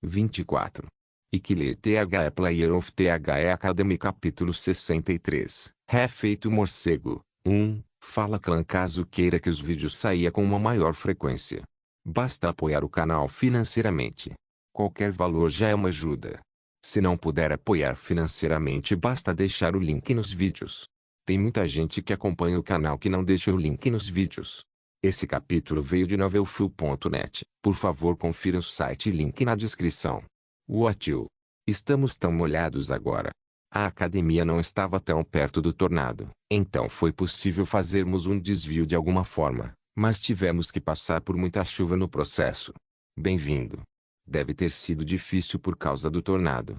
24. Ikile THE Player of THE Academy capítulo 63. Refeito morcego. 1. Fala clã caso queira que os vídeos saia com uma maior frequência. Basta apoiar o canal financeiramente. Qualquer valor já é uma ajuda. Se não puder apoiar financeiramente basta deixar o link nos vídeos. Tem muita gente que acompanha o canal que não deixa o link nos vídeos. Esse capítulo veio de novelfull.net. Por favor confira o site e link na descrição. What you? Estamos tão molhados agora. A academia não estava tão perto do tornado, então foi possível fazermos um desvio de alguma forma, mas tivemos que passar por muita chuva no processo. Bem-vindo. Deve ter sido difícil por causa do tornado.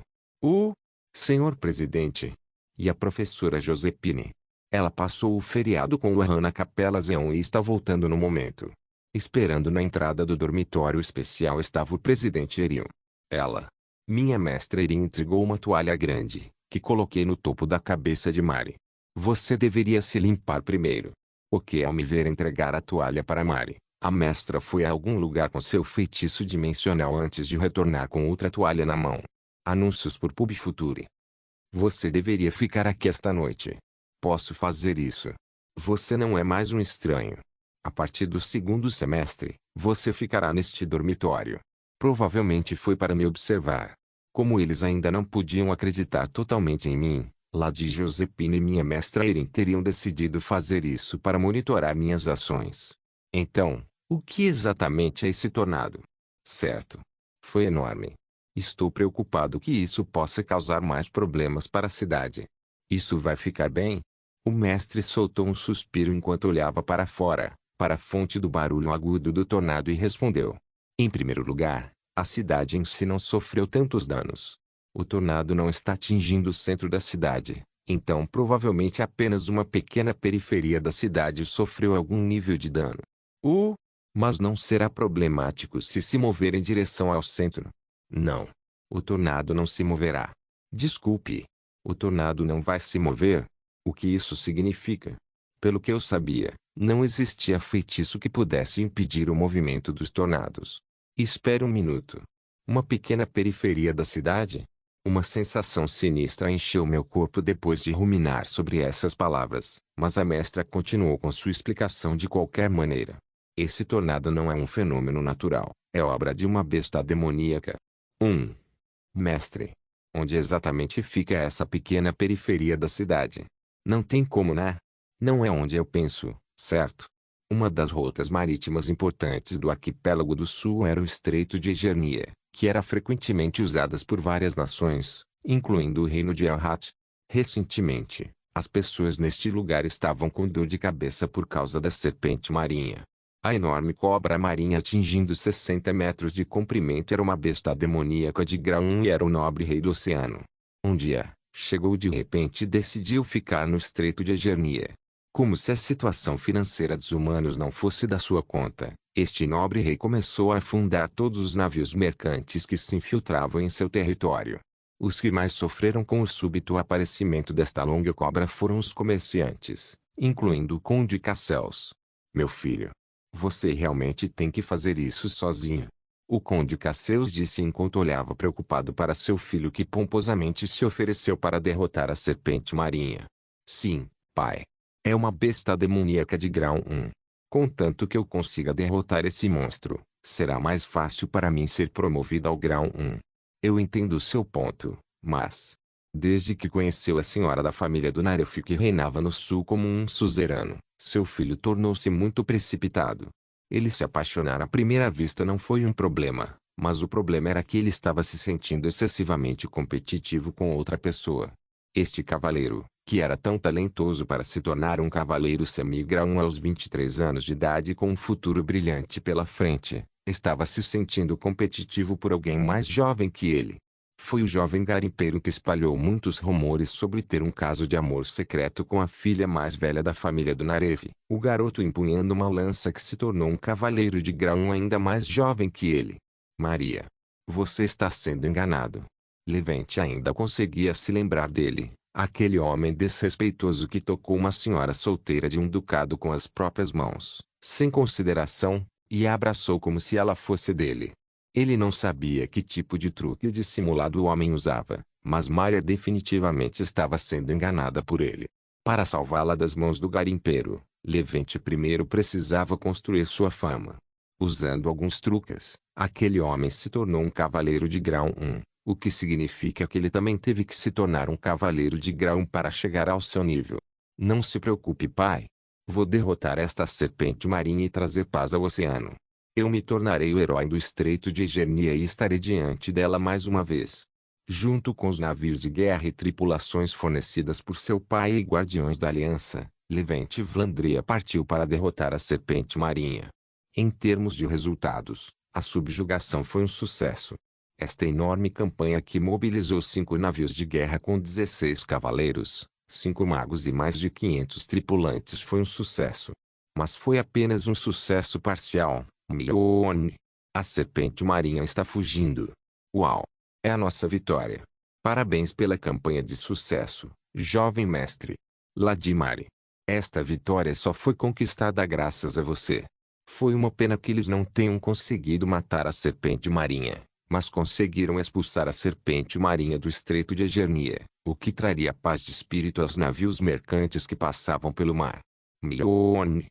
Senhor presidente. E a professora Josepine. Ela passou o feriado com o Hannah Capella Zeon e está voltando no momento. Esperando na entrada do dormitório especial estava o presidente Erion. Ela. Minha mestra Erin entregou uma toalha grande, que coloquei no topo da cabeça de Mari. Você deveria se limpar primeiro. O que ao me ver entregar a toalha para Mari, a mestra foi a algum lugar com seu feitiço dimensional antes de retornar com outra toalha na mão. Anúncios por PubFuture. Você deveria ficar aqui esta noite. Posso fazer isso. Você não é mais um estranho. A partir do segundo semestre, você ficará neste dormitório. Provavelmente foi para me observar. Como eles ainda não podiam acreditar totalmente em mim, Lady Josepine e minha mestra Erin teriam decidido fazer isso para monitorar minhas ações. Então, o que exatamente é esse tornado? Certo. Foi enorme. Estou preocupado que isso possa causar mais problemas para a cidade. Isso vai ficar bem? O mestre soltou um suspiro enquanto olhava para fora, para a fonte do barulho agudo do tornado e respondeu. Em primeiro lugar, a cidade em si não sofreu tantos danos. O tornado não está atingindo o centro da cidade, então provavelmente apenas uma pequena periferia da cidade sofreu algum nível de dano. Mas não será problemático se mover em direção ao centro. Não. O tornado não se moverá. Desculpe. O tornado não vai se mover? O que isso significa? Pelo que eu sabia, não existia feitiço que pudesse impedir o movimento dos tornados. Espere um minuto. Uma pequena periferia da cidade? Uma sensação sinistra encheu meu corpo depois de ruminar sobre essas palavras, mas a mestra continuou com sua explicação de qualquer maneira. Esse tornado não é um fenômeno natural, é obra de uma besta demoníaca. Mestre. Onde exatamente fica essa pequena periferia da cidade? Não tem como, né? Não é onde eu penso, certo? Uma das rotas marítimas importantes do arquipélago do sul era o Estreito de Egernia, que era frequentemente usada por várias nações, incluindo o reino de Elhat. Recentemente, as pessoas neste lugar estavam com dor de cabeça por causa da serpente marinha. A enorme cobra marinha atingindo 60 metros de comprimento era uma besta demoníaca de grau 1 e era o nobre rei do oceano. Um dia, chegou de repente e decidiu ficar no Estreito de Egernia. Como se a situação financeira dos humanos não fosse da sua conta, este nobre rei começou a afundar todos os navios mercantes que se infiltravam em seu território. Os que mais sofreram com o súbito aparecimento desta longa cobra foram os comerciantes, incluindo o Conde Cassels. Meu filho. Você realmente tem que fazer isso sozinho. O Conde Cassels disse enquanto olhava preocupado para seu filho que pomposamente se ofereceu para derrotar a serpente marinha. Sim, pai. É uma besta demoníaca de grau 1. Contanto que eu consiga derrotar esse monstro, será mais fácil para mim ser promovido ao grau 1. Eu entendo o seu ponto, mas... Desde que conheceu a senhora da família do Naref que reinava no sul como um suzerano, seu filho tornou-se muito precipitado. Ele se apaixonar à primeira vista não foi um problema, mas o problema era que ele estava se sentindo excessivamente competitivo com outra pessoa. Este cavaleiro, que era tão talentoso para se tornar um cavaleiro semi-grau 1 aos 23 anos de idade com um futuro brilhante pela frente, estava se sentindo competitivo por alguém mais jovem que ele. Foi o jovem garimpeiro que espalhou muitos rumores sobre ter um caso de amor secreto com a filha mais velha da família do Naref, o garoto empunhando uma lança que se tornou um cavaleiro de grau 1 ainda mais jovem que ele. Maria. Você está sendo enganado. Levente ainda conseguia se lembrar dele, aquele homem desrespeitoso que tocou uma senhora solteira de um ducado com as próprias mãos, sem consideração, e a abraçou como se ela fosse dele. Ele não sabia que tipo de truque dissimulado o homem usava, mas Maria definitivamente estava sendo enganada por ele. Para salvá-la das mãos do garimpeiro, Levente primeiro precisava construir sua fama. Usando alguns truques, aquele homem se tornou um cavaleiro de grau 1, o que significa que ele também teve que se tornar um cavaleiro de grau 1 para chegar ao seu nível. Não se preocupe, pai. Vou derrotar esta serpente marinha e trazer paz ao oceano. Eu me tornarei o herói do Estreito de Egernia e estarei diante dela mais uma vez. Junto com os navios de guerra e tripulações fornecidas por seu pai e guardiões da aliança, Levente Vlandria partiu para derrotar a serpente marinha. Em termos de resultados, a subjugação foi um sucesso. Esta enorme campanha que mobilizou 5 navios de guerra com 16 cavaleiros, 5 magos e mais de 500 tripulantes foi um sucesso. Mas foi apenas um sucesso parcial. Mione. A serpente marinha está fugindo. Uau! É a nossa vitória. Parabéns pela campanha de sucesso, jovem mestre. Ladimari. Esta vitória só foi conquistada graças a você. Foi uma pena que eles não tenham conseguido matar a serpente marinha, mas conseguiram expulsar a serpente marinha do Estreito de Egernia, o que traria paz de espírito aos navios mercantes que passavam pelo mar. Mione.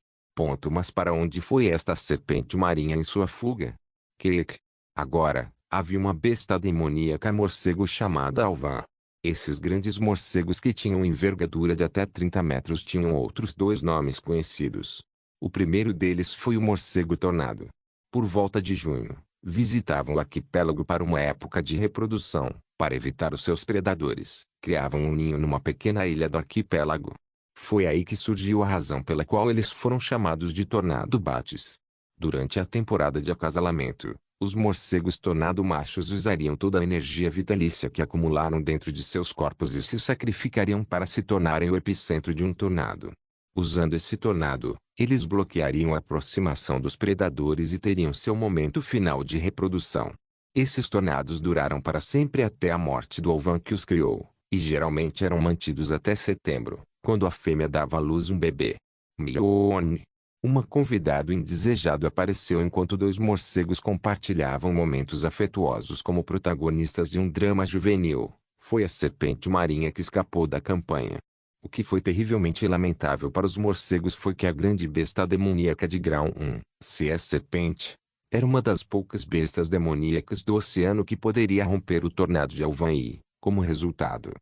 Mas para onde foi esta serpente marinha em sua fuga? Kek. Agora, havia uma besta demoníaca morcego chamada Alvan. Esses grandes morcegos que tinham envergadura de até 30 metros tinham outros 2 nomes conhecidos. O primeiro deles foi o morcego tornado. Por volta de junho, visitavam o arquipélago para uma época de reprodução. Para evitar os seus predadores, criavam um ninho numa pequena ilha do arquipélago. Foi aí que surgiu a razão pela qual eles foram chamados de tornado bates. Durante a temporada de acasalamento, os morcegos tornado machos usariam toda a energia vitalícia que acumularam dentro de seus corpos e se sacrificariam para se tornarem o epicentro de um tornado. Usando esse tornado, eles bloqueariam a aproximação dos predadores e teriam seu momento final de reprodução. Esses tornados duraram para sempre até a morte do Alvan que os criou, e geralmente eram mantidos até setembro, quando a fêmea dava à luz um bebê. Mione. Uma convidado indesejado apareceu enquanto 2 morcegos compartilhavam momentos afetuosos como protagonistas de um drama juvenil. Foi a serpente marinha que escapou da campanha. O que foi terrivelmente lamentável para os morcegos foi que a grande besta demoníaca de grau 1, se é serpente, era uma das poucas bestas demoníacas do oceano que poderia romper o tornado de Alvan e, como resultado,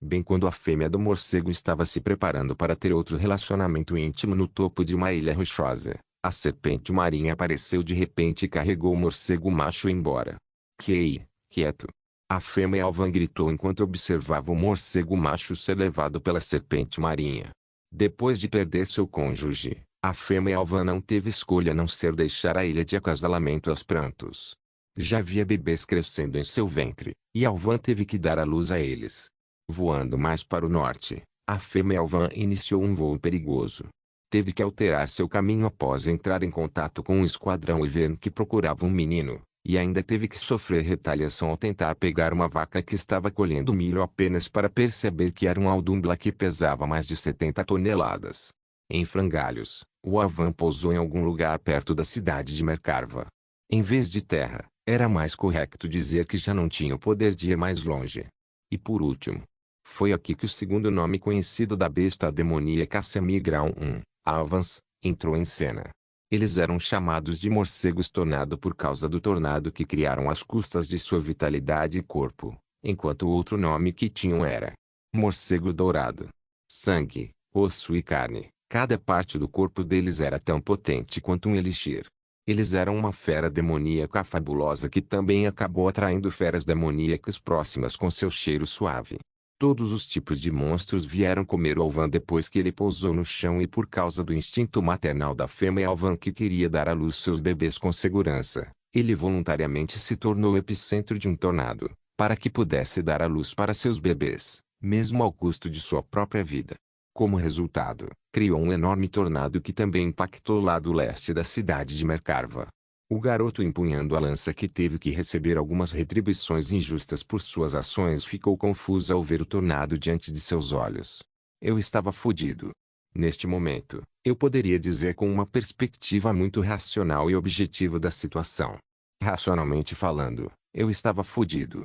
bem quando a fêmea do morcego estava se preparando para ter outro relacionamento íntimo no topo de uma ilha rochosa, a serpente marinha apareceu de repente e carregou o morcego macho embora. Quieto. A fêmea Alvan gritou enquanto observava o morcego macho ser levado pela serpente marinha. Depois de perder seu cônjuge, a fêmea Alvan não teve escolha a não ser deixar a ilha de acasalamento aos prantos. Já havia bebês crescendo em seu ventre, e Alvan teve que dar à luz a eles. Voando mais para o norte, a fêmea Alvan iniciou um voo perigoso. Teve que alterar seu caminho após entrar em contato com um esquadrão Ivern que procurava um menino, e ainda teve que sofrer retaliação ao tentar pegar uma vaca que estava colhendo milho apenas para perceber que era um aldumbla que pesava mais de 70 toneladas. Em frangalhos, o Alvan pousou em algum lugar perto da cidade de Mercarva. Em vez de terra, era mais correto dizer que já não tinha o poder de ir mais longe. E por último, foi aqui que o segundo nome conhecido da besta demoníaca Semigrau 1, Alvans, entrou em cena. Eles eram chamados de morcegos tornado por causa do tornado que criaram às custas de sua vitalidade e corpo, enquanto o outro nome que tinham era morcego dourado. Sangue, osso e carne, cada parte do corpo deles era tão potente quanto um elixir. Eles eram uma fera demoníaca fabulosa que também acabou atraindo feras demoníacas próximas com seu cheiro suave. Todos os tipos de monstros vieram comer o Alvan depois que ele pousou no chão e por causa do instinto maternal da fêmea Alvan que queria dar à luz seus bebês com segurança, ele voluntariamente se tornou o epicentro de um tornado, para que pudesse dar à luz para seus bebês, mesmo ao custo de sua própria vida. Como resultado, criou um enorme tornado que também impactou o lado leste da cidade de Mercarva. O garoto empunhando a lança que teve que receber algumas retribuições injustas por suas ações ficou confuso ao ver o tornado diante de seus olhos. Eu estava fodido. Neste momento, eu poderia dizer com uma perspectiva muito racional e objetiva da situação. Racionalmente falando, eu estava fudido.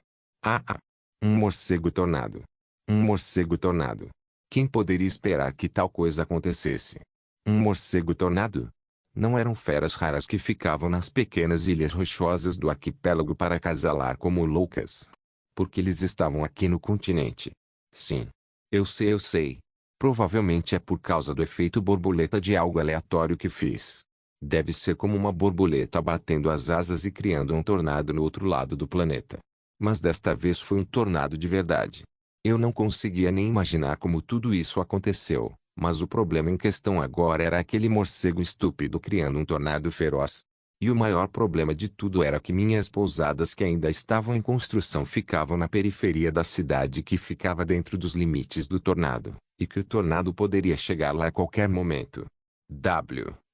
Um morcego tornado. Um morcego tornado. Quem poderia esperar que tal coisa acontecesse? Um morcego tornado? Não eram feras raras que ficavam nas pequenas ilhas rochosas do arquipélago para acasalar como loucas. Porque eles estavam aqui no continente. Sim. Eu sei. Provavelmente é por causa do efeito borboleta de algo aleatório que fiz. Deve ser como uma borboleta batendo as asas e criando um tornado no outro lado do planeta. Mas desta vez foi um tornado de verdade. Eu não conseguia nem imaginar como tudo isso aconteceu, mas o problema em questão agora era aquele morcego estúpido criando um tornado feroz. E o maior problema de tudo era que minhas pousadas que ainda estavam em construção ficavam na periferia da cidade que ficava dentro dos limites do tornado, e que o tornado poderia chegar lá a qualquer momento.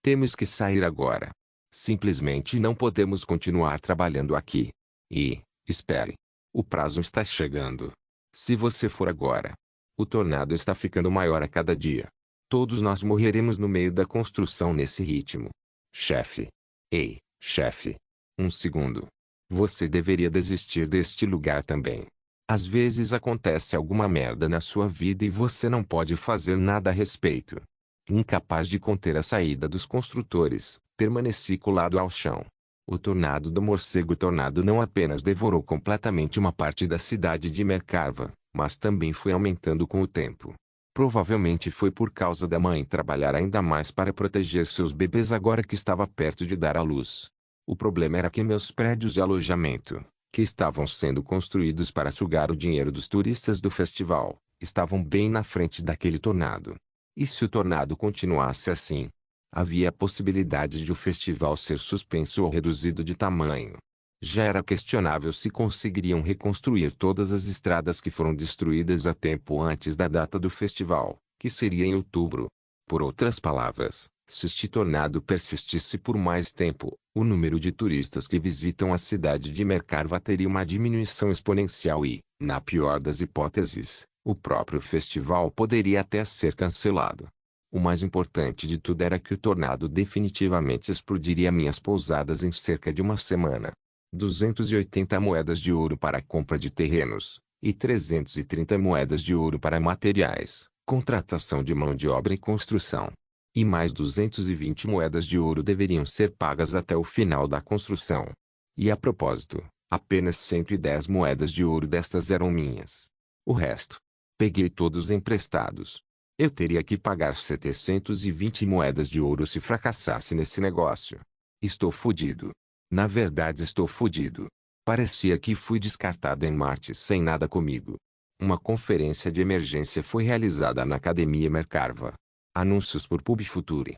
Temos que sair agora. Simplesmente não podemos continuar trabalhando aqui. Espere. O prazo está chegando. Se você for agora, o tornado está ficando maior a cada dia. Todos nós morreremos no meio da construção nesse ritmo. Chefe. Ei, chefe. Um segundo. Você deveria desistir deste lugar também. Às vezes acontece alguma merda na sua vida e você não pode fazer nada a respeito. Incapaz de conter a saída dos construtores, permaneci colado ao chão. O tornado do morcego tornado não apenas devorou completamente uma parte da cidade de Mercarva, mas também foi aumentando com o tempo. Provavelmente foi por causa da mãe trabalhar ainda mais para proteger seus bebês agora que estava perto de dar à luz. O problema era que meus prédios de alojamento, que estavam sendo construídos para sugar o dinheiro dos turistas do festival, estavam bem na frente daquele tornado. E se o tornado continuasse assim? Havia a possibilidade de o festival ser suspenso ou reduzido de tamanho. Já era questionável se conseguiriam reconstruir todas as estradas que foram destruídas a tempo antes da data do festival, que seria em outubro. Por outras palavras, se este tornado persistisse por mais tempo, o número de turistas que visitam a cidade de Mercarva teria uma diminuição exponencial e, na pior das hipóteses, o próprio festival poderia até ser cancelado. O mais importante de tudo era que o tornado definitivamente explodiria minhas pousadas em cerca de uma semana. 280 moedas de ouro para a compra de terrenos, e 330 moedas de ouro para materiais, contratação de mão de obra e construção. E mais 220 moedas de ouro deveriam ser pagas até o final da construção. E a propósito, apenas 110 moedas de ouro destas eram minhas. O resto, peguei todos emprestados. Eu teria que pagar 720 moedas de ouro se fracassasse nesse negócio. Estou fudido. Na verdade estou fudido. Parecia que fui descartado em Marte sem nada comigo. Uma conferência de emergência foi realizada na Academia Mercarva. Anúncios por PubFuture.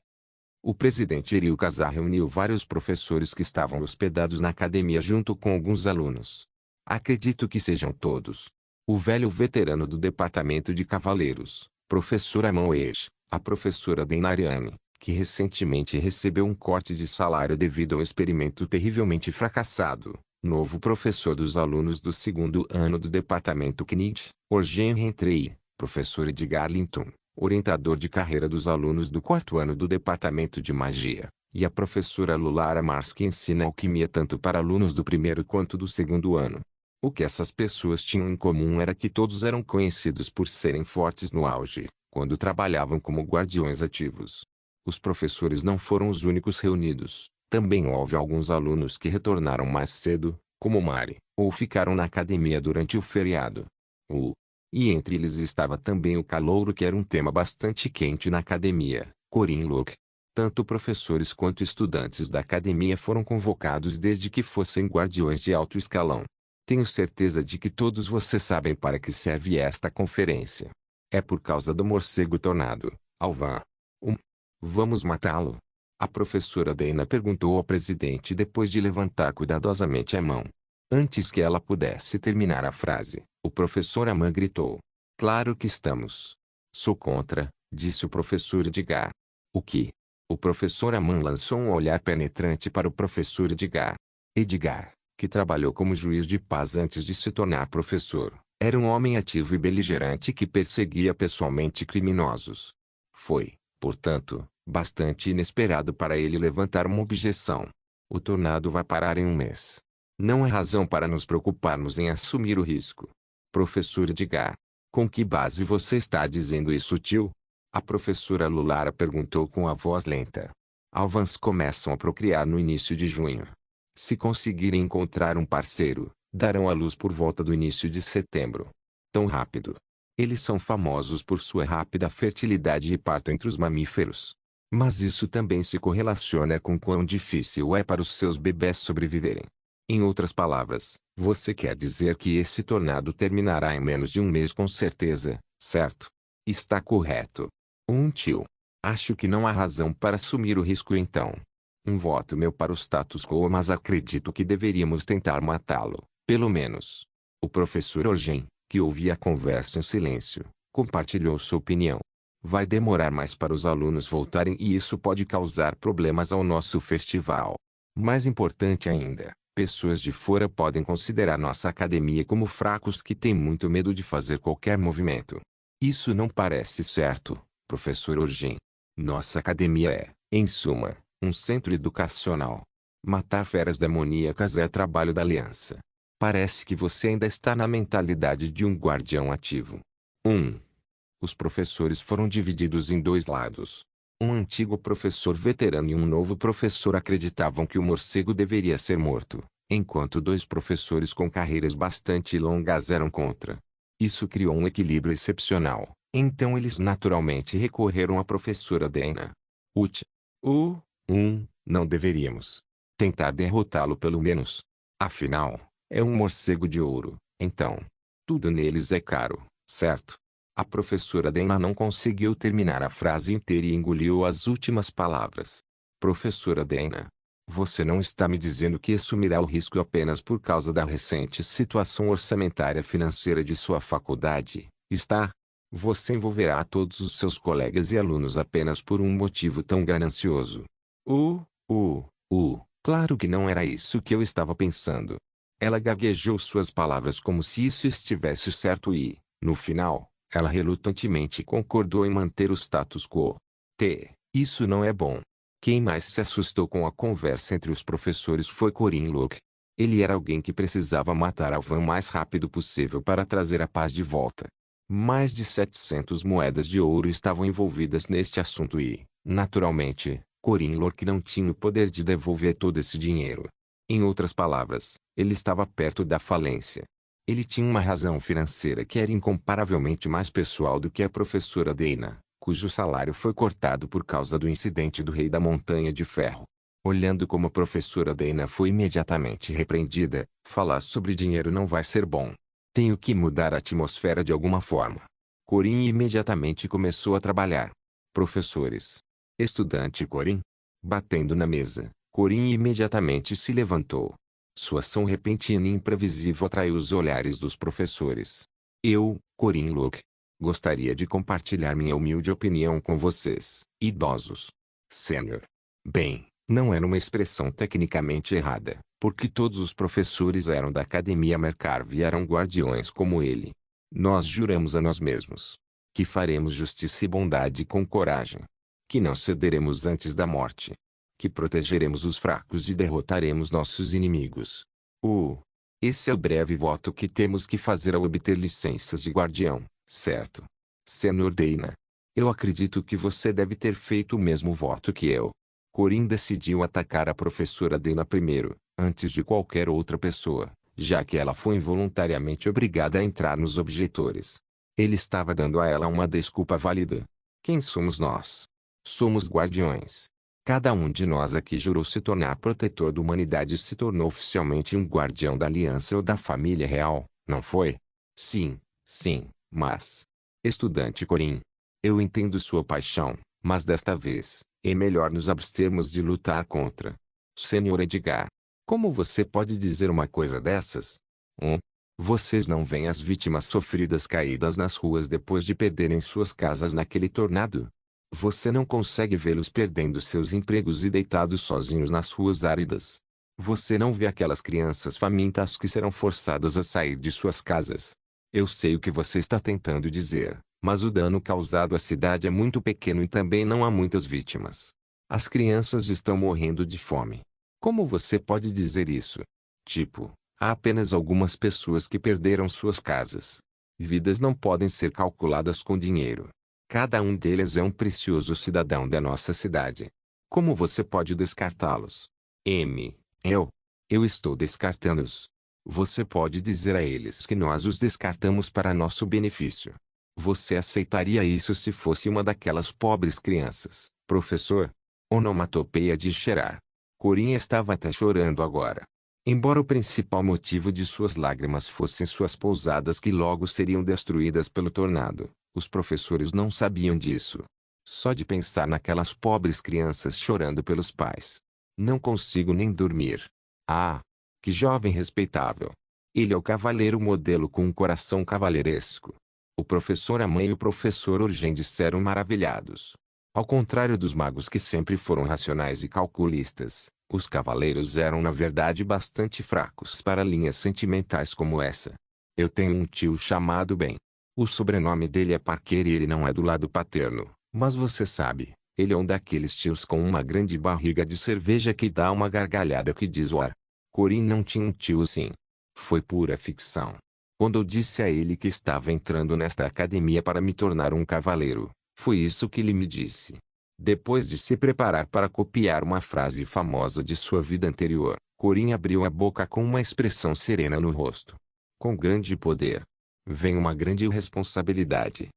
O presidente Irio Casar reuniu vários professores que estavam hospedados na academia junto com alguns alunos. Acredito que sejam todos. O velho veterano do departamento de cavaleiros, professor Amon Age, a professora Denariane, que recentemente recebeu um corte de salário devido ao experimento terrivelmente fracassado, novo professor dos alunos do segundo ano do departamento CNID, Orgen Rentrei, professor Edgar Linton, orientador de carreira dos alunos do quarto ano do departamento de magia, e a professora Lulara Mars que ensina alquimia tanto para alunos do primeiro quanto do segundo ano. O que essas pessoas tinham em comum era que todos eram conhecidos por serem fortes no auge, quando trabalhavam como guardiões ativos. Os professores não foram os únicos reunidos. Também houve alguns alunos que retornaram mais cedo, como Mari, ou ficaram na academia durante o feriado. E entre eles estava também o calouro que era um tema bastante quente na academia, Corin Locke. Tanto professores quanto estudantes da academia foram convocados desde que fossem guardiões de alto escalão. Tenho certeza de que todos vocês sabem para que serve esta conferência. É por causa do morcego tornado, Alvan. Vamos matá-lo? A professora Dana perguntou ao presidente depois de levantar cuidadosamente a mão. Antes que ela pudesse terminar a frase, o professor Aman gritou. Claro que estamos. Sou contra, disse o professor Edgar. O que? O professor Aman lançou um olhar penetrante para o professor Edgar. Edgar, que trabalhou como juiz de paz antes de se tornar professor, era um homem ativo e beligerante que perseguia pessoalmente criminosos. Foi, portanto, bastante inesperado para ele levantar uma objeção. O tornado vai parar em um mês. Não há razão para nos preocuparmos em assumir o risco. Professor Edgar. Com que base você está dizendo isso, tio? A professora Lulara perguntou com a voz lenta. Alvans começam a procriar no início de junho. Se conseguirem encontrar um parceiro, darão à luz por volta do início de setembro. Tão rápido. Eles são famosos por sua rápida fertilidade e parto entre os mamíferos. Mas isso também se correlaciona com quão difícil é para os seus bebês sobreviverem. Em outras palavras, você quer dizer que esse tornado terminará em menos de um mês com certeza, certo? Está correto. Tio. Acho que não há razão para assumir o risco então. Um voto meu para o status quo, mas acredito que deveríamos tentar matá-lo, pelo menos. O professor Orgen, que ouvia a conversa em silêncio, compartilhou sua opinião. Vai demorar mais para os alunos voltarem e isso pode causar problemas ao nosso festival. Mais importante ainda, pessoas de fora podem considerar nossa academia como fracos que têm muito medo de fazer qualquer movimento. Isso não parece certo, professor Orgen. Nossa academia é, em suma, um centro educacional. Matar feras demoníacas é trabalho da aliança. Parece que você ainda está na mentalidade de um guardião ativo. Os professores foram divididos em dois lados. Um antigo professor veterano e um novo professor acreditavam que o morcego deveria ser morto, enquanto dois professores com carreiras bastante longas eram contra. Isso criou um equilíbrio excepcional, então eles naturalmente recorreram à professora Dana. Não deveríamos tentar derrotá-lo pelo menos. Afinal, é um morcego de ouro, então. Tudo neles é caro, certo? A professora Dana não conseguiu terminar a frase inteira e engoliu as últimas palavras. Professora Dana, você não está me dizendo que assumirá o risco apenas por causa da recente situação orçamentária financeira de sua faculdade, está? Você envolverá todos os seus colegas e alunos apenas por um motivo tão ganancioso. Claro que não era isso que eu estava pensando. Ela gaguejou suas palavras como se isso estivesse certo e, no final, ela relutantemente concordou em manter o status quo. Isso não é bom. Quem mais se assustou com a conversa entre os professores foi Corin Locke. Ele era alguém que precisava matar Alvan o mais rápido possível para trazer a paz de volta. Mais de 700 moedas de ouro estavam envolvidas neste assunto e, naturalmente, Corin Locke não tinha o poder de devolver todo esse dinheiro. Em outras palavras, ele estava perto da falência. Ele tinha uma razão financeira que era incomparavelmente mais pessoal do que a professora Dana, cujo salário foi cortado por causa do incidente do Rei da Montanha de Ferro. Olhando como a professora Dana foi imediatamente repreendida, falar sobre dinheiro não vai ser bom. Tenho que mudar a atmosfera de alguma forma. Corin imediatamente começou a trabalhar. Professores. Estudante Corin. Batendo na mesa, Corin imediatamente se levantou. Sua ação repentina e imprevisível atraiu os olhares dos professores. Eu, Corin Locke, gostaria de compartilhar minha humilde opinião com vocês, idosos. Sênior. Bem, não era uma expressão tecnicamente errada, porque todos os professores eram da Academia Mercarve e eram guardiões como ele. Nós juramos a nós mesmos que faremos justiça e bondade com coragem, que não cederemos antes da morte, que protegeremos os fracos e derrotaremos nossos inimigos. Esse é o breve voto que temos que fazer ao obter licenças de guardião, certo? Senhor Dana. Eu acredito que você deve ter feito o mesmo voto que eu. Corin decidiu atacar a professora Dana primeiro, antes de qualquer outra pessoa, já que ela foi involuntariamente obrigada a entrar nos objetores. Ele estava dando a ela uma desculpa válida. Quem somos nós? Somos guardiões. Cada um de nós aqui jurou se tornar protetor da humanidade e se tornou oficialmente um guardião da aliança ou da família real, não foi? Sim, mas... Estudante Corin. Eu entendo sua paixão, mas desta vez, é melhor nos abstermos de lutar contra. Senhor Edgar. Como você pode dizer uma coisa dessas? Vocês não veem as vítimas sofridas caídas nas ruas depois de perderem suas casas naquele tornado? Você não consegue vê-los perdendo seus empregos e deitados sozinhos nas ruas áridas. Você não vê aquelas crianças famintas que serão forçadas a sair de suas casas. Eu sei o que você está tentando dizer, mas o dano causado à cidade é muito pequeno e também não há muitas vítimas. As crianças estão morrendo de fome. Como você pode dizer isso? Tipo, há apenas algumas pessoas que perderam suas casas. Vidas não podem ser calculadas com dinheiro. Cada um deles é um precioso cidadão da nossa cidade. Como você pode descartá-los? Eu estou descartando-os. Você pode dizer a eles que nós os descartamos para nosso benefício. Você aceitaria isso se fosse uma daquelas pobres crianças, professor? Onomatopeia de cheirar. Corinha estava até chorando agora. Embora o principal motivo de suas lágrimas fossem suas pousadas que logo seriam destruídas pelo tornado, os professores não sabiam disso. Só de pensar naquelas pobres crianças chorando pelos pais. Não consigo nem dormir. Ah! Que jovem respeitável! Ele é o cavaleiro modelo com um coração cavalheiresco. O professor Aman e o professor Urgem disseram maravilhados. Ao contrário dos magos que sempre foram racionais e calculistas, os cavaleiros eram na verdade bastante fracos para linhas sentimentais como essa. Eu tenho um tio chamado Ben. O sobrenome dele é Parker e ele não é do lado paterno, mas você sabe, ele é um daqueles tios com uma grande barriga de cerveja que dá uma gargalhada que diz "Uar". Corin não tinha um tio assim. Foi pura ficção. Quando eu disse a ele que estava entrando nesta academia para me tornar um cavaleiro, foi isso que ele me disse. Depois de se preparar para copiar uma frase famosa de sua vida anterior, Corin abriu a boca com uma expressão serena no rosto. Com grande poder, vem uma grande responsabilidade.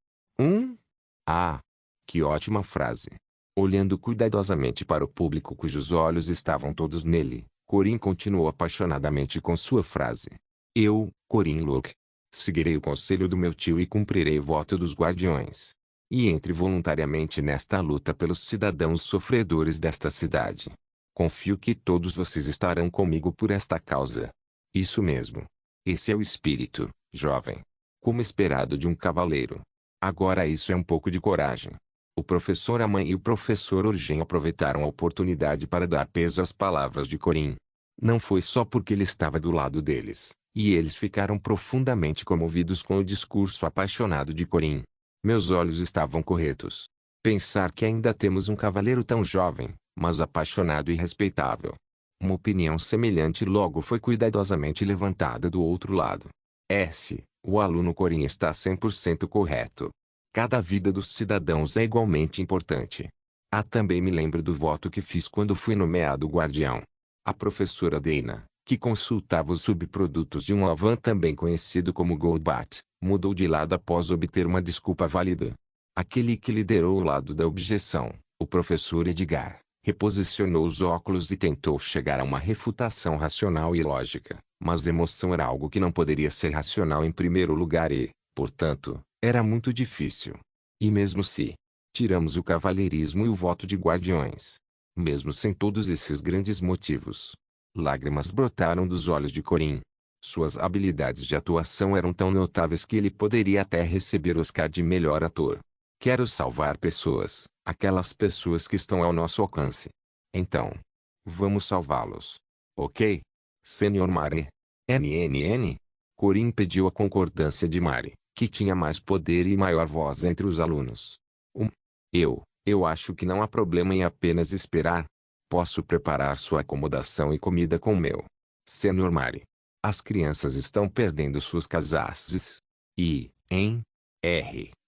Ah! Que ótima frase! Olhando cuidadosamente para o público cujos olhos estavam todos nele, Corin continuou apaixonadamente com sua frase. Eu, Corin Locke, seguirei o conselho do meu tio e cumprirei o voto dos guardiões. E entre voluntariamente nesta luta pelos cidadãos sofredores desta cidade. Confio que todos vocês estarão comigo por esta causa. Isso mesmo. Esse é o espírito, jovem. Como esperado de um cavaleiro. Agora isso é um pouco de coragem. O professor Aman e o professor Urgem aproveitaram a oportunidade para dar peso às palavras de Corin. Não foi só porque ele estava do lado deles, e eles ficaram profundamente comovidos com o discurso apaixonado de Corin. Meus olhos estavam corretos. Pensar que ainda temos um cavaleiro tão jovem, mas apaixonado e respeitável. Uma opinião semelhante logo foi cuidadosamente levantada do outro lado. O aluno Corin está 100% correto. Cada vida dos cidadãos é igualmente importante. Também me lembro do voto que fiz quando fui nomeado guardião. A professora Dana, que consultava os subprodutos de um Avan também conhecido como Goldbat, mudou de lado após obter uma desculpa válida. Aquele que liderou o lado da objeção, o professor Edgar, reposicionou os óculos e tentou chegar a uma refutação racional e lógica, mas emoção era algo que não poderia ser racional em primeiro lugar e, portanto, era muito difícil. E mesmo se tiramos o cavalheirismo e o voto de guardiões, mesmo sem todos esses grandes motivos, lágrimas brotaram dos olhos de Corin. Suas habilidades de atuação eram tão notáveis que ele poderia até receber o Oscar de melhor ator. Quero salvar pessoas, aquelas pessoas que estão ao nosso alcance. Então, vamos salvá-los. Ok? Senhor Mare. NNN? Corin pediu a concordância de Mare, que tinha mais poder e maior voz entre os alunos. Eu acho que não há problema em apenas esperar. Posso preparar sua acomodação e comida com o meu. Senhor Mare. As crianças estão perdendo suas casas.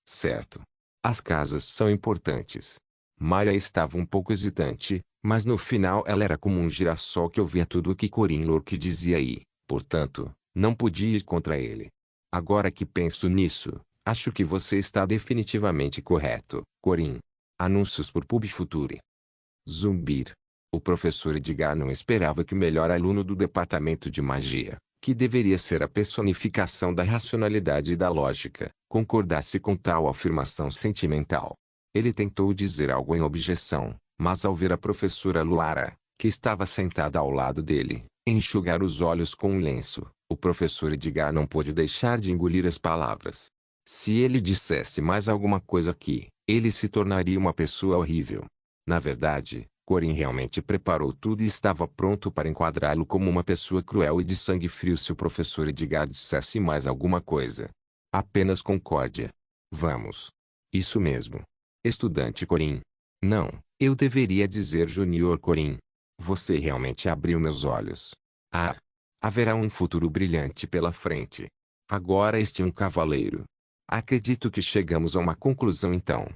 Certo. As casas são importantes. Maria estava um pouco hesitante, mas no final ela era como um girassol que ouvia tudo o que Corin Lorque dizia e, portanto, não podia ir contra ele. Agora que penso nisso, acho que você está definitivamente correto, Corin. Anúncios por PubFuture. Zumbir. O professor Edgar não esperava que o melhor aluno do departamento de magia, que deveria ser a personificação da racionalidade e da lógica, concordasse com tal afirmação sentimental. Ele tentou dizer algo em objeção, mas ao ver a professora Luara, que estava sentada ao lado dele, enxugar os olhos com um lenço, o professor Edgar não pôde deixar de engolir as palavras. Se ele dissesse mais alguma coisa aqui, ele se tornaria uma pessoa horrível. Na verdade, Corin realmente preparou tudo e estava pronto para enquadrá-lo como uma pessoa cruel e de sangue frio se o professor Edgar dissesse mais alguma coisa. Apenas concórdia. Vamos. Isso mesmo. Estudante Corin. Não, eu deveria dizer Junior Corin. Você realmente abriu meus olhos. Ah! Haverá um futuro brilhante pela frente. Agora este é um cavaleiro. Acredito que chegamos a uma conclusão então.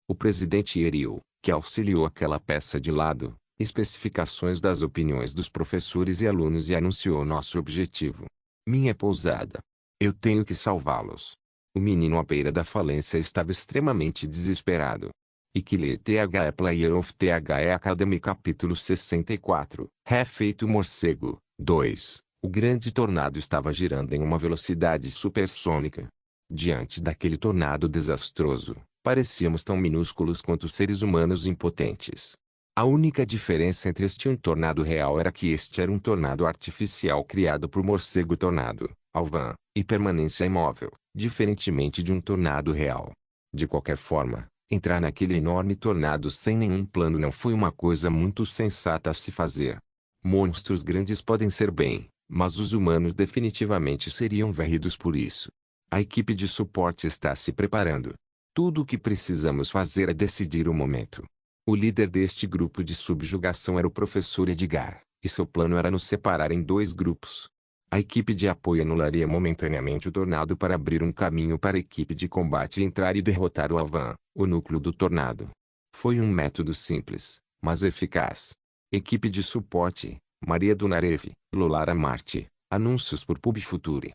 O presidente Eriu, que auxiliou aquela peça de lado, especificações das opiniões dos professores e alunos e anunciou nosso objetivo. Minha pousada. Eu tenho que salvá-los. O menino à beira da falência estava extremamente desesperado. Ikile THE Player of THE Academy capítulo 64 Refeito morcego 2. O grande tornado estava girando em uma velocidade supersônica. Diante daquele tornado desastroso, parecíamos tão minúsculos quanto seres humanos impotentes. A única diferença entre este e um tornado real era que este era um tornado artificial criado por morcego tornado, Alvan, e permanência imóvel, diferentemente de um tornado real. De qualquer forma, entrar naquele enorme tornado sem nenhum plano não foi uma coisa muito sensata a se fazer. Monstros grandes podem ser bem, mas os humanos definitivamente seriam varridos por isso. A equipe de suporte está se preparando. Tudo o que precisamos fazer é decidir o momento. O líder deste grupo de subjugação era o professor Edgar, e seu plano era nos separar em dois grupos. A equipe de apoio anularia momentaneamente o tornado para abrir um caminho para a equipe de combate entrar e derrotar o Alvan, o núcleo do tornado. Foi um método simples, mas eficaz. Equipe de suporte: Maria do Narev, Lolara Marte, anúncios por PubFuture.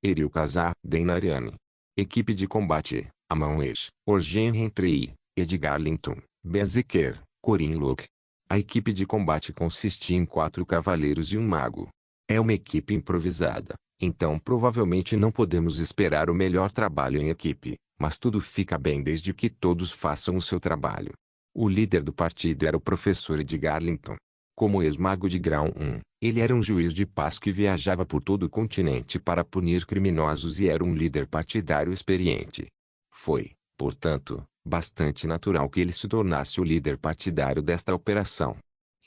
Eril Kazar, Deinariane. Equipe de combate: Amon Esh, Orgen Rentrei, Edgar Linton, Bezeker, Corin Locke. A equipe de combate consistia em 4 cavaleiros e um mago. É uma equipe improvisada, então provavelmente não podemos esperar o melhor trabalho em equipe, mas tudo fica bem desde que todos façam o seu trabalho. O líder do partido era o professor Edgar Linton. Como ex-mago de grau 1, ele era um juiz de paz que viajava por todo o continente para punir criminosos e era um líder partidário experiente. Foi, portanto, bastante natural que ele se tornasse o líder partidário desta operação.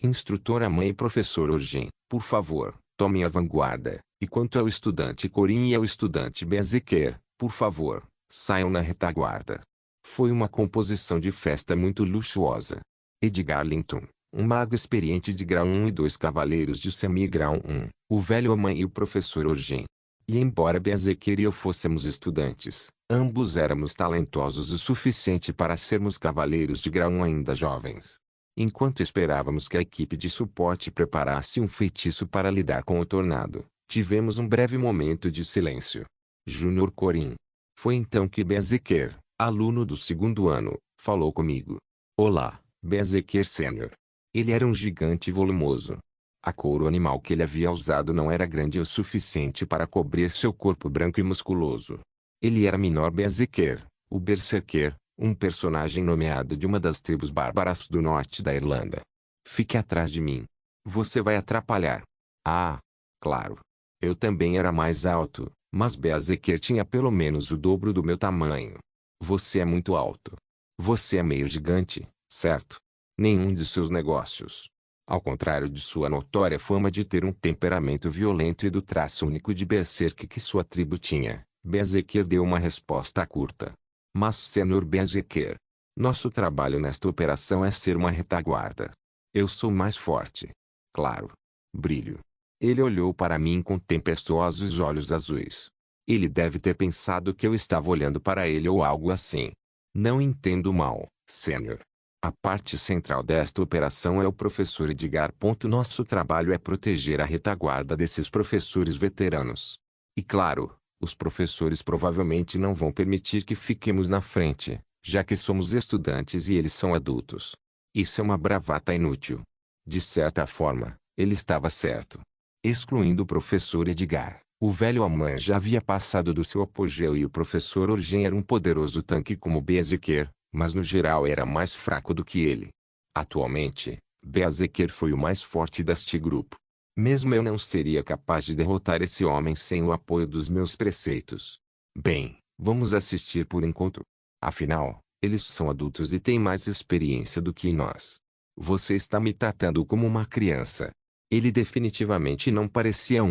Instrutora mãe e professor Orgen, por favor, tomem a vanguarda, e quanto ao estudante Corin e ao estudante Bezeker, por favor, saiam na retaguarda. Foi uma composição de festa muito luxuosa. Edgar Linton, um mago experiente de grau 1 e 2 cavaleiros de semi-grau 1, o velho mãe e o professor Orgen. E embora Bezeker e eu fôssemos estudantes, ambos éramos talentosos o suficiente para sermos cavaleiros de grau 1 ainda jovens. Enquanto esperávamos que a equipe de suporte preparasse um feitiço para lidar com o tornado, tivemos um breve momento de silêncio. Júnior Corin. Foi então que Bezeker, aluno do 2º ano, falou comigo. Olá, Bezeker Sênior. Ele era um gigante volumoso. A couro animal que ele havia usado não era grande o suficiente para cobrir seu corpo branco e musculoso. Ele era menor Bezeker, o Berserker, um personagem nomeado de uma das tribos bárbaras do norte da Irlanda. Fique atrás de mim. Você vai atrapalhar. Ah, claro. Eu também era mais alto, mas Bezeker tinha pelo menos o dobro do meu tamanho. Você é muito alto. Você é meio gigante, certo? Nenhum de seus negócios. Ao contrário de sua notória fama de ter um temperamento violento e do traço único de Berserk que sua tribo tinha, Bezeker deu uma resposta curta. Mas Senhor Bezeker, nosso trabalho nesta operação é ser uma retaguarda. Eu sou mais forte. Claro. Brilho. Ele olhou para mim com tempestuosos olhos azuis. Ele deve ter pensado que eu estava olhando para ele ou algo assim. Não entendo mal, Senhor. A parte central desta operação é o professor Edgar. Nosso trabalho é proteger a retaguarda desses professores veteranos. E claro, os professores provavelmente não vão permitir que fiquemos na frente, já que somos estudantes e eles são adultos. Isso é uma bravata inútil. De certa forma, ele estava certo. Excluindo o professor Edgar, o velho Aman já havia passado do seu apogeu e o professor Orgen era um poderoso tanque como Bezeker, mas no geral era mais fraco do que ele. Atualmente, Bezeker foi o mais forte deste grupo. Mesmo eu não seria capaz de derrotar esse homem sem o apoio dos meus preceitos. Bem, vamos assistir por enquanto. Afinal, eles são adultos e têm mais experiência do que nós. Você está me tratando como uma criança. Ele definitivamente não parecia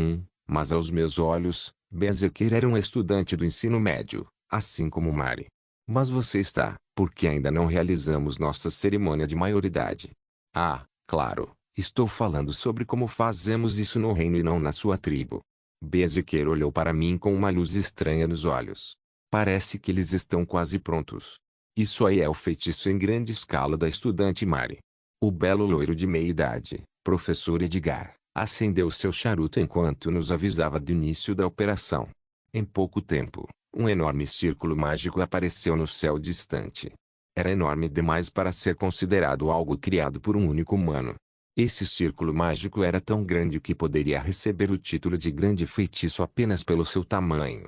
mas aos meus olhos, Bezeker era um estudante do ensino médio, assim como Mari. Mas você está, porque ainda não realizamos nossa cerimônia de maioridade. Ah, claro, Estou falando sobre como fazemos isso no reino e não na sua tribo. Ezequiel olhou para mim com uma luz estranha nos olhos. Parece que eles estão quase prontos. Isso aí é o feitiço em grande escala da estudante Mari. O belo loiro de meia-idade, professor Edgar, acendeu seu charuto enquanto nos avisava do início da operação. Em pouco tempo, um enorme círculo mágico apareceu no céu distante. Era enorme demais para ser considerado algo criado por um único humano. Esse círculo mágico era tão grande que poderia receber o título de grande feitiço apenas pelo seu tamanho.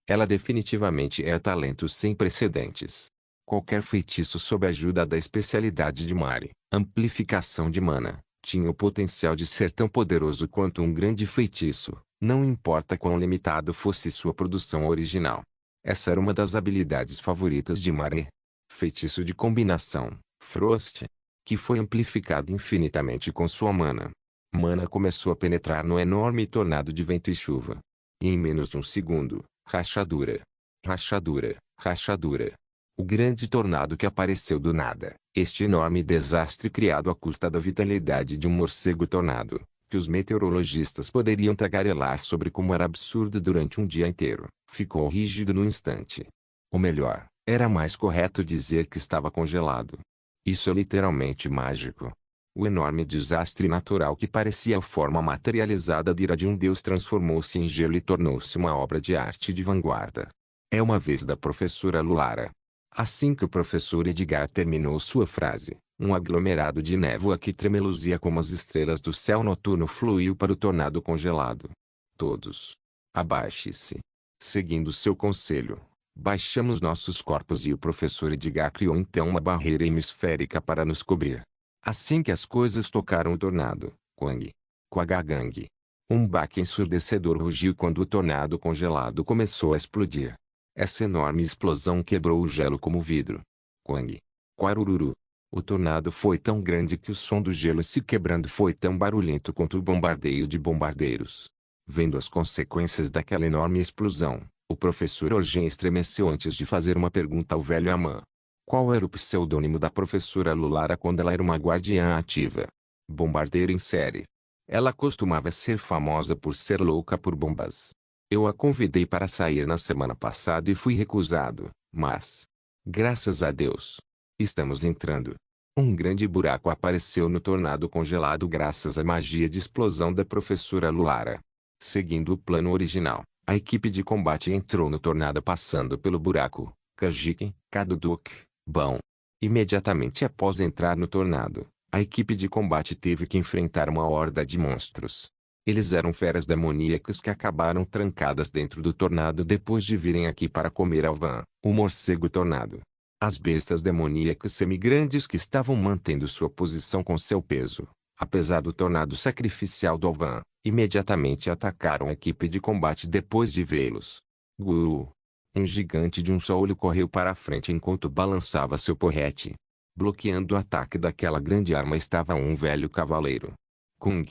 Ela definitivamente é talento sem precedentes. Qualquer feitiço sob a ajuda da especialidade de Mari, amplificação de mana, tinha o potencial de ser tão poderoso quanto um grande feitiço, não importa quão limitado fosse sua produção original. Essa era uma das habilidades favoritas de Mari. Feitiço de combinação, Frost, que foi amplificado infinitamente com sua mana. Mana começou a penetrar no enorme tornado de vento e chuva. E em menos de um segundo, rachadura, rachadura, rachadura. O grande tornado que apareceu do nada, este enorme desastre criado à custa da vitalidade de um morcego tornado, que os meteorologistas poderiam tagarelar sobre como era absurdo durante um dia inteiro, ficou rígido no instante. Ou melhor, era mais correto dizer que estava congelado. Isso é literalmente mágico. O enorme desastre natural que parecia a forma materializada da ira de um deus transformou-se em gelo e tornou-se uma obra de arte de vanguarda. É uma vez da professora Lulara. Assim que o professor Edgar terminou sua frase, um aglomerado de névoa que tremeluzia como as estrelas do céu noturno fluiu para o tornado congelado. Todos. Abaixe-se. Seguindo seu conselho, baixamos nossos corpos e o professor Edgar criou então uma barreira hemisférica para nos cobrir. Assim que as coisas tocaram o tornado, Quang. Quagagang. Um baque ensurdecedor rugiu quando o tornado congelado começou a explodir. Essa enorme explosão quebrou o gelo como vidro. Quang. Quarururu. O tornado foi tão grande que o som do gelo se quebrando foi tão barulhento quanto o bombardeio de bombardeiros. Vendo as consequências daquela enorme explosão, o professor Orgen estremeceu antes de fazer uma pergunta ao velho Amã. Qual era o pseudônimo da professora Lulara quando ela era uma guardiã ativa? Bombardeira em série. Ela costumava ser famosa por ser louca por bombas. Eu a convidei para sair na semana passada e fui recusado, mas, graças a Deus, estamos entrando. Um grande buraco apareceu no tornado congelado graças à magia de explosão da professora Lulara. Seguindo o plano original, a equipe de combate entrou no tornado passando pelo buraco. Kajiken, Kaduduk, Bom. Imediatamente após entrar no tornado, a equipe de combate teve que enfrentar uma horda de monstros. Eles eram feras demoníacas que acabaram trancadas dentro do tornado depois de virem aqui para comer Alvan, o morcego tornado. As bestas demoníacas semigrandes que estavam mantendo sua posição com seu peso, apesar do tornado sacrificial do Alvan, imediatamente atacaram a equipe de combate depois de vê-los. Guru. Um gigante de um só olho correu para a frente enquanto balançava seu porrete. Bloqueando o ataque daquela grande arma estava um velho cavaleiro. Kung.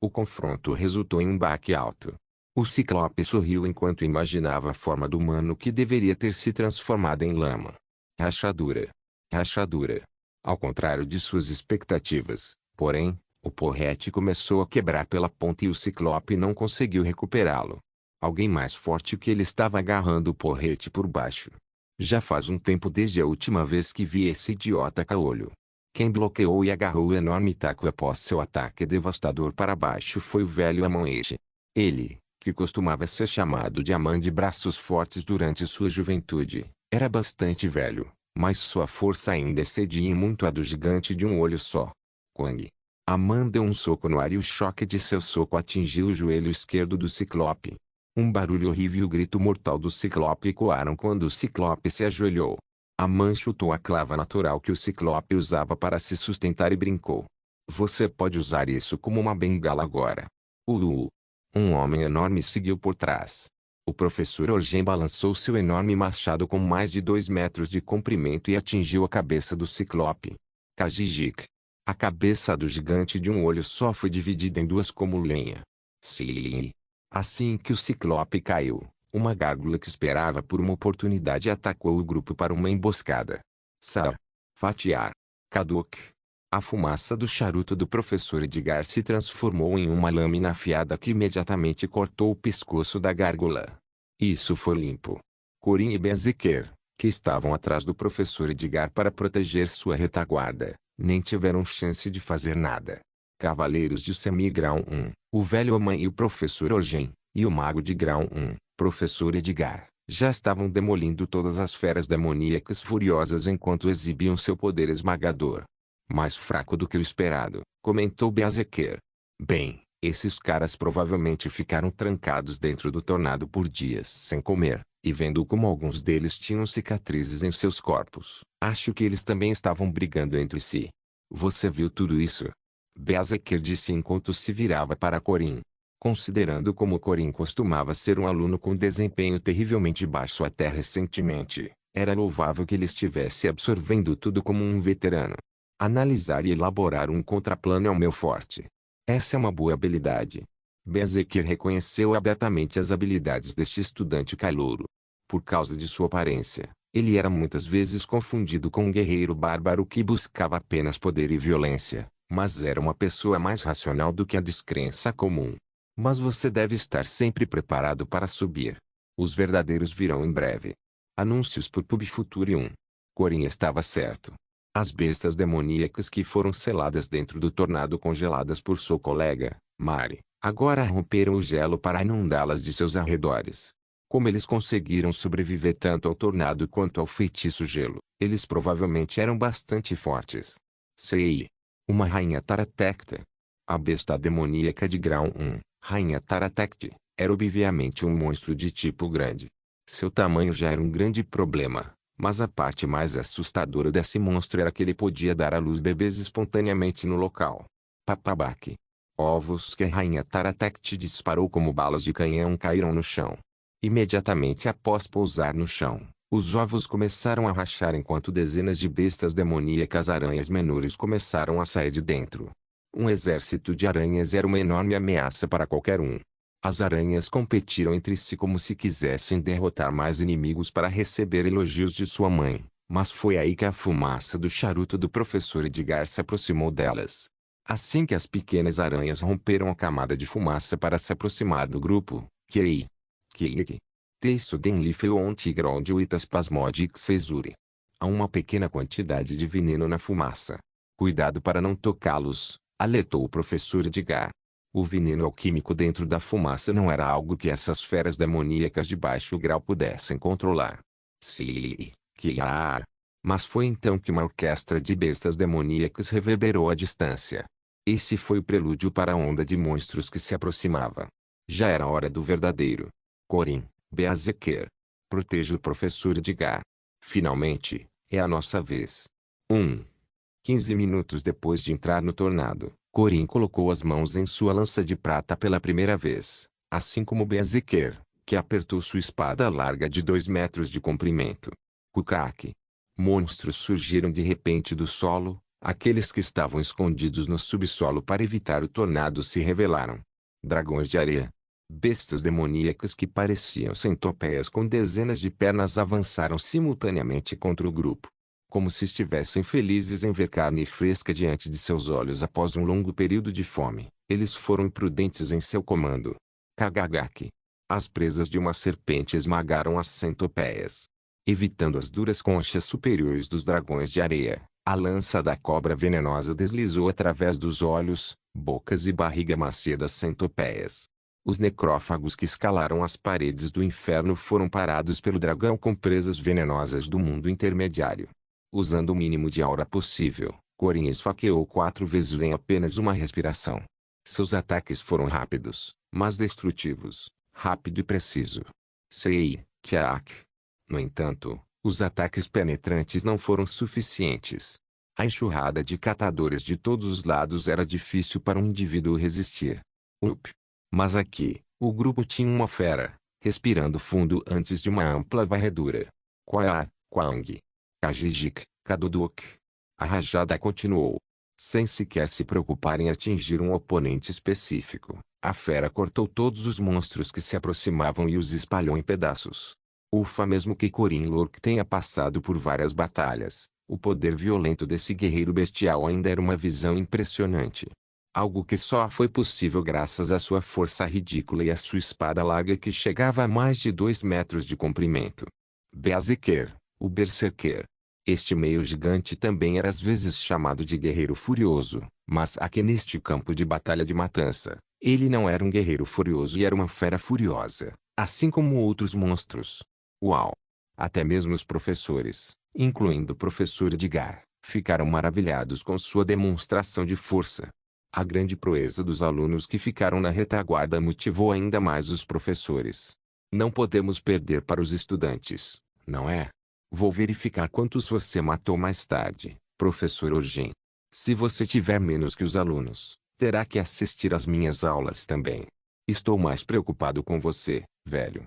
O confronto resultou em um baque alto. O ciclope sorriu enquanto imaginava a forma do humano que deveria ter se transformado em lama. Rachadura. Rachadura. Ao contrário de suas expectativas, porém, o porrete começou a quebrar pela ponta e o ciclope não conseguiu recuperá-lo. Alguém mais forte que ele estava agarrando o porrete por baixo. Já faz um tempo desde a última vez que vi esse idiota caolho. Quem bloqueou e agarrou o enorme taco após seu ataque devastador para baixo foi o velho Amanhete. Ele, que costumava ser chamado de Amã de braços fortes durante sua juventude, era bastante velho, mas sua força ainda excedia em muito a do gigante de um olho só. Quang. Amã deu um soco no ar e o choque de seu soco atingiu o joelho esquerdo do ciclope. Um barulho horrível e o grito mortal do ciclope ecoaram quando o ciclope se ajoelhou. Amã chutou a clava natural que o ciclope usava para se sustentar e brincou. Você pode usar isso como uma bengala agora. Um homem enorme seguiu por trás. O professor Orgen balançou seu enorme machado com mais de 2 metros de comprimento e atingiu a cabeça do ciclope. Kajijik. A cabeça do gigante de um olho só foi dividida em duas como lenha. Sim. Assim que o ciclope caiu, uma gárgula que esperava por uma oportunidade atacou o grupo para uma emboscada. Fatiar. Kaduk. A fumaça do charuto do professor Edgar se transformou em uma lâmina afiada que imediatamente cortou o pescoço da gárgula. Isso foi limpo. Corin e Bezequer, que estavam atrás do professor Edgar para proteger sua retaguarda, nem tiveram chance de fazer nada. Cavaleiros de Semigrau 1, o velho homem e o professor Orgen, e o mago de grau 1, professor Edgar, já estavam demolindo todas as feras demoníacas furiosas enquanto exibiam seu poder esmagador. Mais fraco do que o esperado, comentou Bezequer. Bem, esses caras provavelmente ficaram trancados dentro do tornado por dias sem comer, e vendo como alguns deles tinham cicatrizes em seus corpos, acho que eles também estavam brigando entre si. Você viu tudo isso? Bezequer disse enquanto se virava para Corin. Considerando como Corin costumava ser um aluno com desempenho terrivelmente baixo até recentemente, era louvável que ele estivesse absorvendo tudo como um veterano. Analisar e elaborar um contraplano é o meu forte. Essa é uma boa habilidade. Bezequer reconheceu abertamente as habilidades deste estudante calouro. Por causa de sua aparência, ele era muitas vezes confundido com um guerreiro bárbaro que buscava apenas poder e violência, mas era uma pessoa mais racional do que a descrença comum. Mas você deve estar sempre preparado para subir. Os verdadeiros virão em breve. Anúncios por PubFuture 1. Corin estava certo. As bestas demoníacas que foram seladas dentro do tornado congeladas por sua colega, Mari, agora romperam o gelo para inundá-las de seus arredores. Como eles conseguiram sobreviver tanto ao tornado quanto ao feitiço gelo, eles provavelmente eram bastante fortes. Sei. Uma rainha Taratecta. A besta demoníaca de grau 1, Rainha Taratecte, era obviamente um monstro de tipo grande. Seu tamanho já era um grande problema. Mas a parte mais assustadora desse monstro era que ele podia dar à luz bebês espontaneamente no local. Papabaque. Ovos que a rainha Taratecte disparou como balas de canhão caíram no chão. Imediatamente após pousar no chão, os ovos começaram a rachar enquanto dezenas de bestas demoníacas aranhas menores começaram a sair de dentro. Um exército de aranhas era uma enorme ameaça para qualquer um. As aranhas competiram entre si como se quisessem derrotar mais inimigos para receber elogios de sua mãe, mas foi aí que a fumaça do charuto do professor Edgar se aproximou delas. Assim que as pequenas aranhas romperam a camada de fumaça para se aproximar do grupo, Kei. Texto Denlifeu Tigrol de Uitas Pasmodic Cesure. Há uma pequena quantidade de veneno na fumaça. Cuidado para não tocá-los, alertou o professor Edgar. O veneno alquímico dentro da fumaça não era algo que essas feras demoníacas de baixo grau pudessem controlar. Sim, mas foi então que uma orquestra de bestas demoníacas reverberou à distância. Esse foi o prelúdio para a onda de monstros que se aproximava. Já era hora do verdadeiro. Corin, Bezequer. Proteja o professor Edgar. Finalmente, é a nossa vez. 15 minutos depois de entrar no tornado, Corin colocou as mãos em sua lança de prata pela primeira vez, assim como Bezequer, que apertou sua espada larga de 2 metros de comprimento. Cucaque. Monstros surgiram de repente do solo, aqueles que estavam escondidos no subsolo para evitar o tornado se revelaram. Dragões de areia. Bestas demoníacas que pareciam centopeias com dezenas de pernas avançaram simultaneamente contra o grupo. Como se estivessem felizes em ver carne fresca diante de seus olhos após um longo período de fome, eles foram imprudentes em seu comando. Kagagaki. As presas de uma serpente esmagaram as centopeias. Evitando as duras conchas superiores dos dragões de areia, a lança da cobra venenosa deslizou através dos olhos, bocas e barriga macia das centopeias. Os necrófagos que escalaram as paredes do inferno foram parados pelo dragão com presas venenosas do mundo intermediário. Usando o mínimo de aura possível, Corin esfaqueou 4 vezes em apenas uma respiração. Seus ataques foram rápidos, mas destrutivos, rápido e preciso. Sei, Kiak. No entanto, os ataques penetrantes não foram suficientes. A enxurrada de catadores de todos os lados era difícil para um indivíduo resistir. Mas aqui, o grupo tinha uma fera, respirando fundo antes de uma ampla varredura. Quang. Kajijik, Kaduduk. A rajada continuou. Sem sequer se preocupar em atingir um oponente específico, a fera cortou todos os monstros que se aproximavam e os espalhou em pedaços. Ufa, mesmo que Corin Lork tenha passado por várias batalhas, O poder violento desse guerreiro bestial ainda era uma visão impressionante. Algo que só foi possível graças à sua força ridícula e à sua espada larga que chegava a mais de 2 metros de comprimento. Berserker, o Berserker. Este meio gigante também era às vezes chamado de guerreiro furioso, mas aqui neste campo de batalha de matança, ele não era um guerreiro furioso e era uma fera furiosa, assim como outros monstros. Uau! Até mesmo os professores, incluindo o professor Edgar, ficaram maravilhados com sua demonstração de força. A grande proeza dos alunos que ficaram na retaguarda motivou ainda mais os professores. Não podemos perder para os estudantes, não é? Vou verificar quantos você matou mais tarde, professor Orgen. Se você tiver menos que os alunos, terá que assistir às minhas aulas também. Estou mais preocupado com você, velho.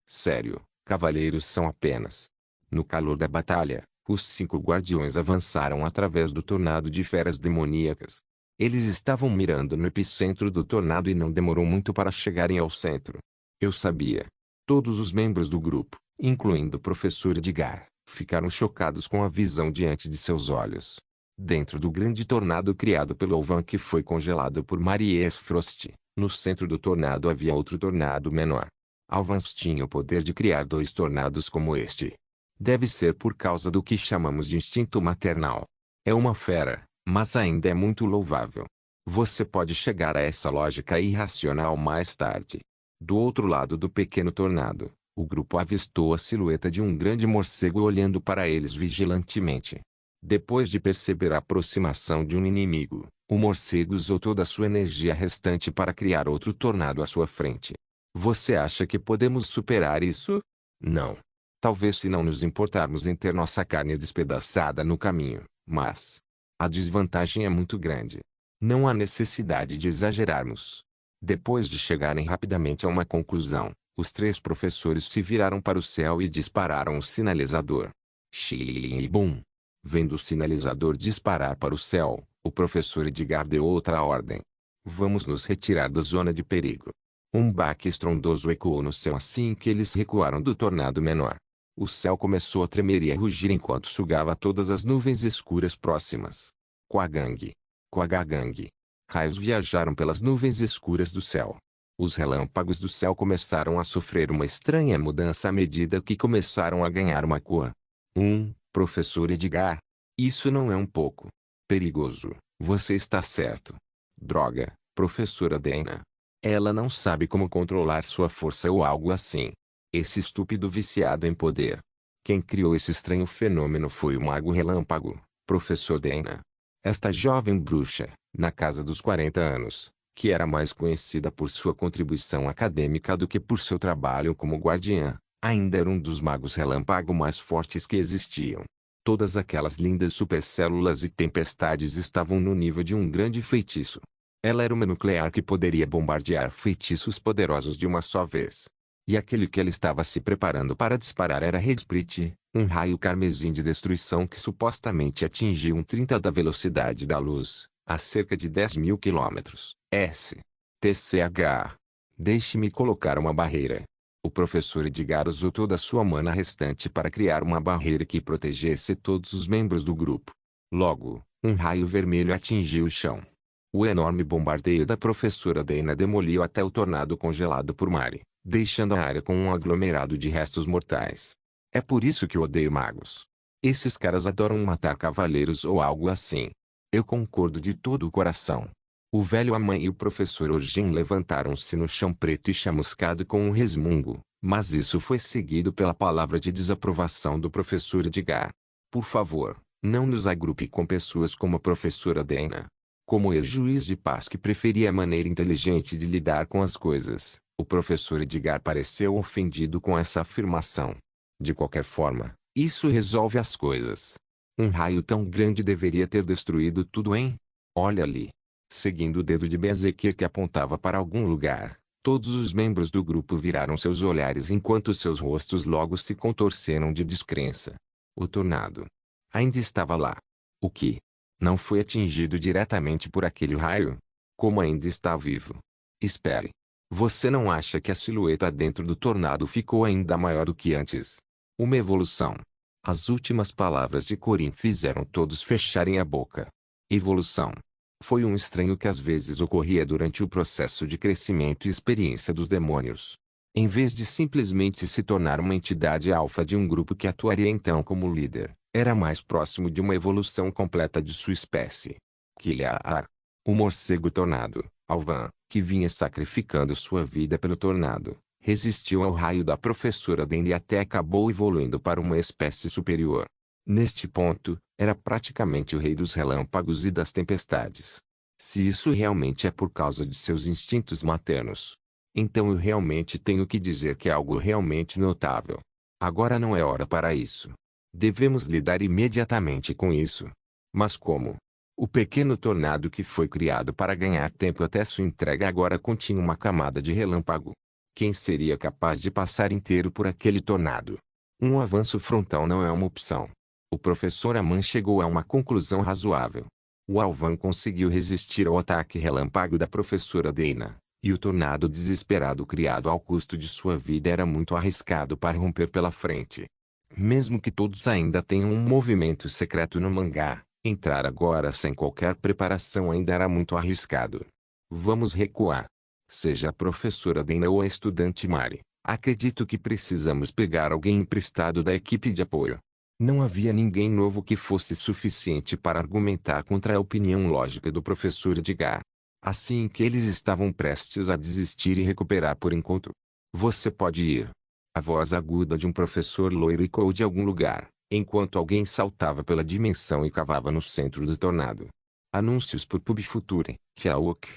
Sério, cavalheiros são apenas. No calor da batalha, os 5 guardiões avançaram através do tornado de feras demoníacas. Eles estavam mirando no epicentro do tornado e não demorou muito para chegarem ao centro. Eu sabia. Todos os membros do grupo, incluindo o professor Edgar, ficaram chocados com a visão diante de seus olhos. Dentro do grande tornado criado pelo Ovan que foi congelado por Maries Frost, no centro do tornado havia outro tornado menor. Alvans tinha o poder de criar 2 tornados como este. Deve ser por causa do que chamamos de instinto maternal. É uma fera, mas ainda é muito louvável. Você pode chegar a essa lógica irracional mais tarde. Do outro lado do pequeno tornado, o grupo avistou a silhueta de um grande morcego olhando para eles vigilantemente. Depois de perceber a aproximação de um inimigo, o morcego usou toda a sua energia restante para criar outro tornado à sua frente. Você acha que podemos superar isso? Não. Talvez se não nos importarmos em ter nossa carne despedaçada no caminho, mas a desvantagem é muito grande. Não há necessidade de exagerarmos. Depois de chegarem rapidamente a uma conclusão, os 3 professores se viraram para o céu e dispararam o sinalizador. Bum! Vendo o sinalizador disparar para o céu, o professor Edgar deu outra ordem. Vamos nos retirar da zona de perigo. Um baque estrondoso ecoou no céu assim que eles recuaram do tornado menor. O céu começou a tremer e a rugir enquanto sugava todas as nuvens escuras próximas. Quagang. Quagagang. Raios viajaram pelas nuvens escuras do céu. Os relâmpagos do céu começaram a sofrer uma estranha mudança à medida que começaram a ganhar uma cor. Professor Edgar. Isso não é um pouco perigoso. Você está certo. Droga, professora Dana. Ela não sabe como controlar sua força ou algo assim. Esse estúpido viciado em poder. Quem criou esse estranho fenômeno foi o Mago Relâmpago, professor Dana. Esta jovem bruxa, na casa dos 40 anos, que era mais conhecida por sua contribuição acadêmica do que por seu trabalho como guardiã, ainda era um dos magos relâmpago mais fortes que existiam. Todas aquelas lindas supercélulas e tempestades estavam no nível de um grande feitiço. Ela era uma nuclear que poderia bombardear feitiços poderosos de uma só vez. E aquele que ela estava se preparando para disparar era Redsprit, um raio carmesim de destruição que supostamente atingiu 30 da velocidade da luz, a cerca de 10.000 quilômetros. TCH. Deixe-me colocar uma barreira. O professor Edgar usou toda a sua mana restante para criar uma barreira que protegesse todos os membros do grupo. Logo, um raio vermelho atingiu o chão. O enorme bombardeio da professora Dana demoliu até o tornado congelado por Mari, deixando a área com um aglomerado de restos mortais. É por isso que eu odeio magos. Esses caras adoram matar cavaleiros ou algo assim. Eu concordo de todo o coração. O velho Amã e o professor Orgen levantaram-se no chão preto e chamuscado com um resmungo, mas isso foi seguido pela palavra de desaprovação do professor Edgar. Por favor, não nos agrupe com pessoas como a professora Dana. Como ex-juiz de paz que preferia a maneira inteligente de lidar com as coisas, o professor Edgar pareceu ofendido com essa afirmação. De qualquer forma, isso resolve as coisas. Um raio tão grande deveria ter destruído tudo, hein? Olha ali. Seguindo o dedo de Bezequiel que apontava para algum lugar, todos os membros do grupo viraram seus olhares enquanto seus rostos logo se contorceram de descrença. O tornado ainda estava lá. O que? Não foi atingido diretamente por aquele raio? Como ainda está vivo? Espere. Você não acha que a silhueta dentro do tornado ficou ainda maior do que antes? Uma evolução. As últimas palavras de Corin fizeram todos fecharem a boca. Evolução. Foi um estranho que às vezes ocorria durante o processo de crescimento e experiência dos demônios. Em vez de simplesmente se tornar uma entidade alfa de um grupo que atuaria então como líder, era mais próximo de uma evolução completa de sua espécie. Kiliar. O morcego tornado, Alvan, que vinha sacrificando sua vida pelo tornado, resistiu ao raio da professora Dane e até acabou evoluindo para uma espécie superior. Neste ponto, era praticamente o rei dos relâmpagos e das tempestades. Se isso realmente é por causa de seus instintos maternos, então eu realmente tenho que dizer que é algo realmente notável. Agora não é hora para isso. Devemos lidar imediatamente com isso. Mas como? O pequeno tornado que foi criado para ganhar tempo até sua entrega agora continha uma camada de relâmpago. Quem seria capaz de passar inteiro por aquele tornado? Um avanço frontal não é uma opção. O professor Aman chegou a uma conclusão razoável. O Alvan conseguiu resistir ao ataque relâmpago da professora Dana, e o tornado desesperado criado ao custo de sua vida era muito arriscado para romper pela frente. Mesmo que todos ainda tenham um movimento secreto no mangá, entrar agora sem qualquer preparação ainda era muito arriscado. Vamos recuar. Seja a professora Dana ou a estudante Mari, acredito que precisamos pegar alguém emprestado da equipe de apoio. Não havia ninguém novo que fosse suficiente para argumentar contra a opinião lógica do professor Edgar. Assim que eles estavam prestes a desistir e recuperar por enquanto. Você pode ir. A voz aguda de um professor loiro ecoou de algum lugar, enquanto alguém saltava pela dimensão e cavava no centro do tornado. Anúncios por Pub Future, Kiaok,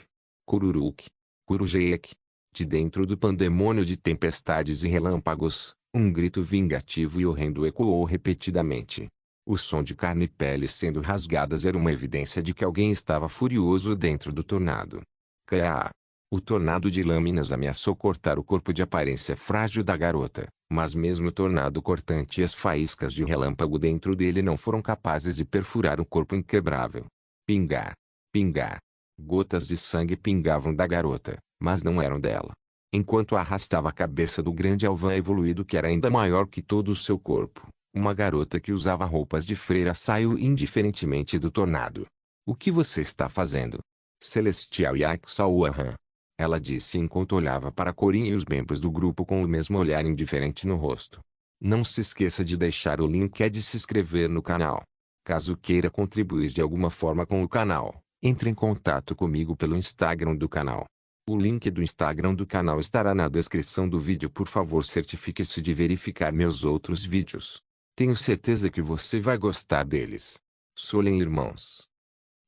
Kururuk, Kurujeek. De dentro do pandemônio de tempestades e relâmpagos, um grito vingativo e horrendo ecoou repetidamente. O som de carne e pele sendo rasgadas era uma evidência de que alguém estava furioso dentro do tornado. Kaa! O tornado de lâminas ameaçou cortar o corpo de aparência frágil da garota, mas mesmo o tornado cortante e as faíscas de relâmpago dentro dele não foram capazes de perfurar o corpo inquebrável. Pingar! Pingar! Gotas de sangue pingavam da garota, mas não eram dela. Enquanto arrastava a cabeça do grande Alvan evoluído que era ainda maior que todo o seu corpo, uma garota que usava roupas de freira saiu indiferentemente do tornado. O que você está fazendo? Celestial Yaxauahan. Ela disse enquanto olhava para Corin e os membros do grupo com o mesmo olhar indiferente no rosto. Não se esqueça de deixar o link e de se inscrever no canal. Caso queira contribuir de alguma forma com o canal, entre em contato comigo pelo Instagram do canal. O link do Instagram do canal estará na descrição do vídeo. Por favor, certifique-se de verificar meus outros vídeos. Tenho certeza que você vai gostar deles. Solen irmãos.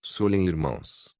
Solen irmãos.